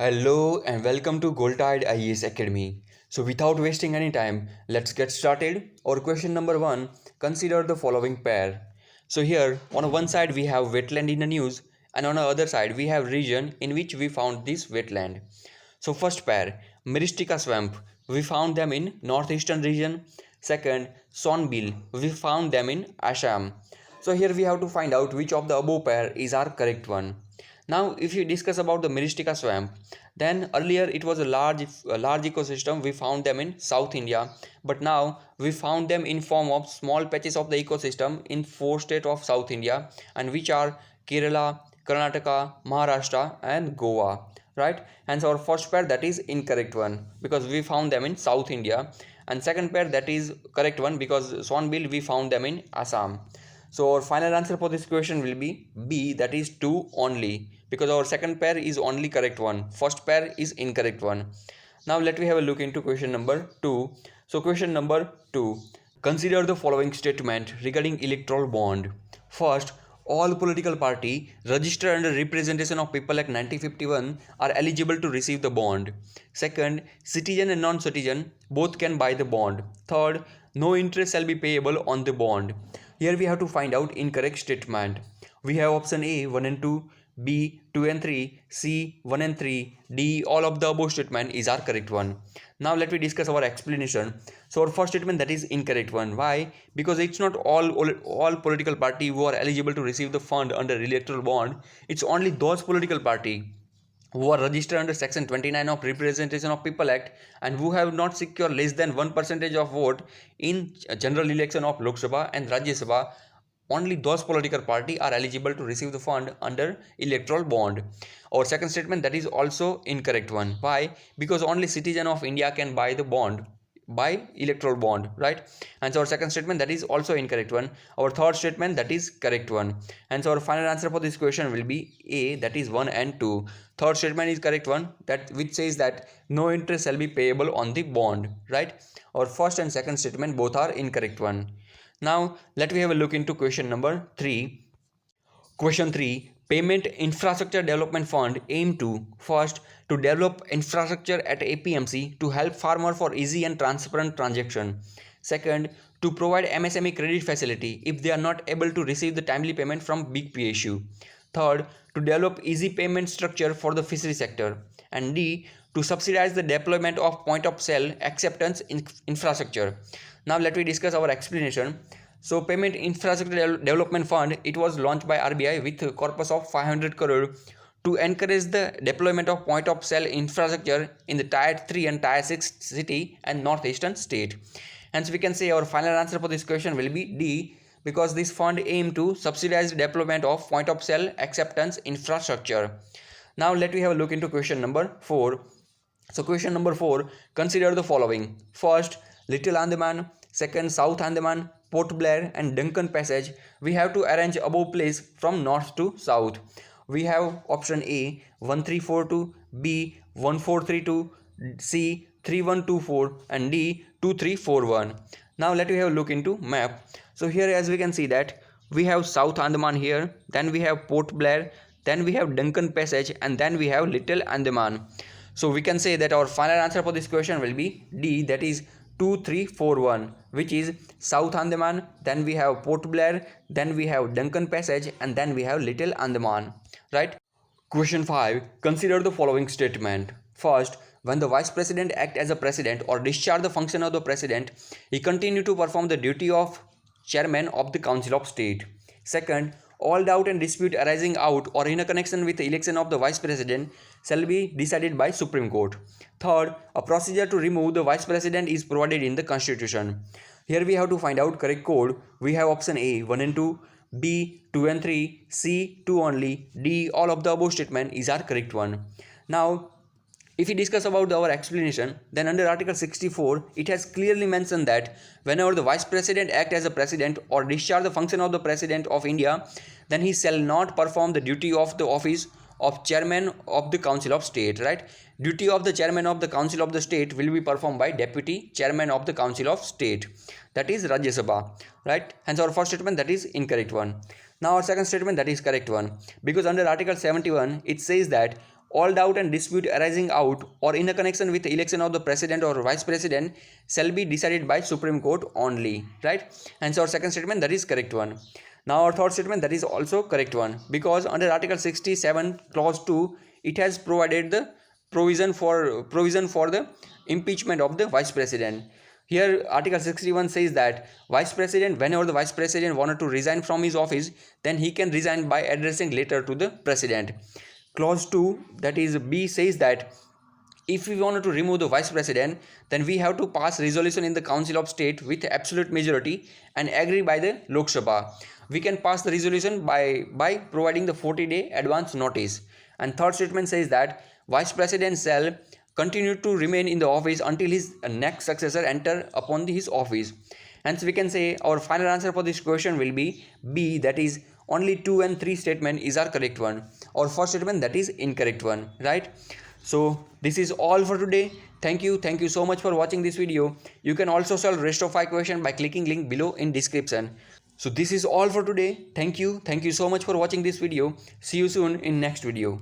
Hello and welcome to Goldtide IES Academy. So without wasting any time, let's get started. Our question number 1, consider the following pair. So here on one side we have wetland in the news and on the other side we have region in which we found this wetland. So first pair, Myristica swamp, we found them in northeastern region. Second, Sonbil, we found them in Assam. So here we have to find out which of the above pair is our correct one. Now, if you discuss about the Myristica swamp, then earlier it was a large ecosystem. We found them in South India, but now we found them in form of small patches of the ecosystem in 4 states of South India, and which are Kerala, Karnataka, Maharashtra, and Goa. Right? And so our first pair, that is incorrect one, because we found them in South India, and second pair, that is correct one, because Swanbill we found them in Assam. So our final answer for this question will be B, that is 2 only, because our second pair is only correct one, first pair is incorrect one. Now let me have a look into question number 2. So question number 2, consider the following statement regarding electoral bond. First, all political party registered under Representation of People Act 1951 are eligible to receive the bond. Second, citizen and non-citizen both can buy the bond. Third, no interest shall be payable on the bond. Here we have to find out incorrect statement. We have option A 1 and 2, B 2 and 3, C 1 and 3, D all of the above statement is our correct one. Now let me discuss our explanation. So our first statement, that is incorrect one. Why? Because it's not all political party who are eligible to receive the fund under electoral bond. It's only those political party who are registered under section 29 of Representation of People Act and who have not secured less than 1% of vote in general election of Lok Sabha and Rajya Sabha. Only those political party are eligible to receive the fund under electoral bond. Our second statement, that is also incorrect one. Why? Because only citizen of India can buy the bond, by electoral bond, right? And so our second statement, that is also incorrect one. Our third statement, that is correct one. And so our final answer for this question will be A, that is 1 and 2. Third statement is correct one, that which says that no interest shall be payable on the bond, right? Our first and second statement both are incorrect one. Now let me have a look into question number 3. Question 3, Payment Infrastructure Development Fund aim to first, to develop infrastructure at APMC to help farmer for easy and transparent transaction. Second, to provide MSME credit facility if they are not able to receive the timely payment from big PSU. Third, to develop easy payment structure for the fishery sector. And D, to subsidize the deployment of point of sale acceptance infrastructure. Now let me discuss our explanation. So Payment Infrastructure Development Fund, it was launched by RBI with a corpus of 500 crore to encourage the deployment of point of sale infrastructure in the tier 3 and tier 6 city and northeastern state. Hence we can say our final answer for this question will be D, because this fund aim to subsidize the deployment of point of sale acceptance infrastructure. Now let me have a look into question number 4. So question number 4, consider the following. First, Little Andaman. Second, South Andaman, Port Blair and Duncan Passage. We have to arrange above place from north to south. We have option A 1342, B 1432, C 3124 and D 2341. Now let me have a look into map. So here as we can see that we have South Andaman here, then we have Port Blair, then we have Duncan Passage and then we have Little Andaman. So we can say that our final answer for this question will be D, that is 2341, which is South Andaman, then we have Port Blair, then we have Duncan Passage and then we have Little Andaman, right? Question 5, consider the following statement. First, when the Vice President act as a President or discharge the function of the President, he continue to perform the duty of Chairman of the Council of State. Second, all doubt and dispute arising out or in a connection with the election of the Vice President shall be decided by Supreme Court. Third, a procedure to remove the Vice President is provided in the Constitution. Here we have to find out correct code. We have option A 1 and 2, B 2 and 3, C 2 only, D all of the above statement is our correct one. Now if we discuss about our explanation, then under Article 64, it has clearly mentioned that whenever the Vice President act as a President or discharge the function of the President of India, then he shall not perform the duty of the office of Chairman of the Council of State, right? Duty of the Chairman of the Council of the State will be performed by Deputy Chairman of the Council of State, that is Rajya Sabha, right? Hence our first statement, that is incorrect one. Now our second statement, that is correct one, because under Article 71, it says that all doubt and dispute arising out or in a connection with the election of the president or vice president shall be decided by Supreme Court only, right? And so our second statement, that is correct one. Now our third statement, that is also correct one, because under Article 67 clause 2 it has provided the provision for the impeachment of the vice president. Here Article 61 says that vice president, whenever the vice president wanted to resign from his office, then he can resign by addressing letter to the president. Clause 2, that is B, says that if we wanted to remove the vice president, then we have to pass resolution in the Council of State with absolute majority and agree by the Lok Sabha. We can pass the resolution by providing the 40-day advance notice. And third statement says that vice president shall continue to remain in the office until his next successor enter upon his office. Hence we can say our final answer for this question will be B, that is only 2 and 3 statement is our correct one. Our first statement, that is incorrect one, right? So this is all for today. Thank you so much for watching this video. You can also solve rest of 5 question by clicking link below in description. So this is all for today. Thank you so much for watching this video. See you soon in next video.